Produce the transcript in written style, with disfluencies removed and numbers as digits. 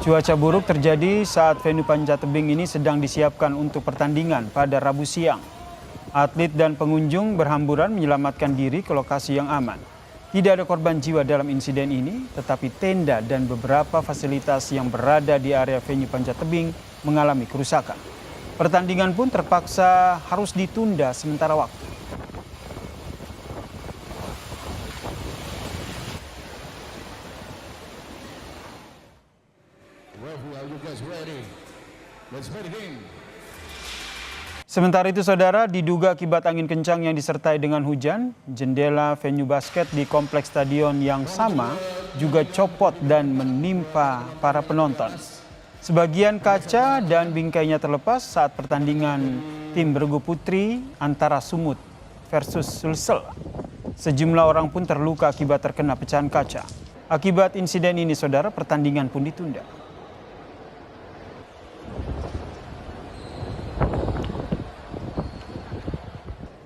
Cuaca buruk terjadi saat venue Panjat Tebing ini sedang disiapkan untuk pertandingan pada Rabu siang. Atlet dan pengunjung berhamburan menyelamatkan diri ke lokasi yang aman. Tidak ada korban jiwa dalam insiden ini, tetapi tenda dan beberapa fasilitas yang berada di area venue Panjat Tebing mengalami kerusakan. Pertandingan pun terpaksa harus ditunda sementara waktu. Sementara itu, saudara, diduga akibat angin kencang yang disertai dengan hujan, jendela venue basket di kompleks stadion yang sama juga copot dan menimpa para penonton. Sebagian kaca dan bingkainya terlepas saat pertandingan tim bergu putri antara Sumut versus Sulsel. Sejumlah orang pun terluka akibat terkena pecahan kaca. Akibat insiden ini, saudara, pertandingan pun ditunda.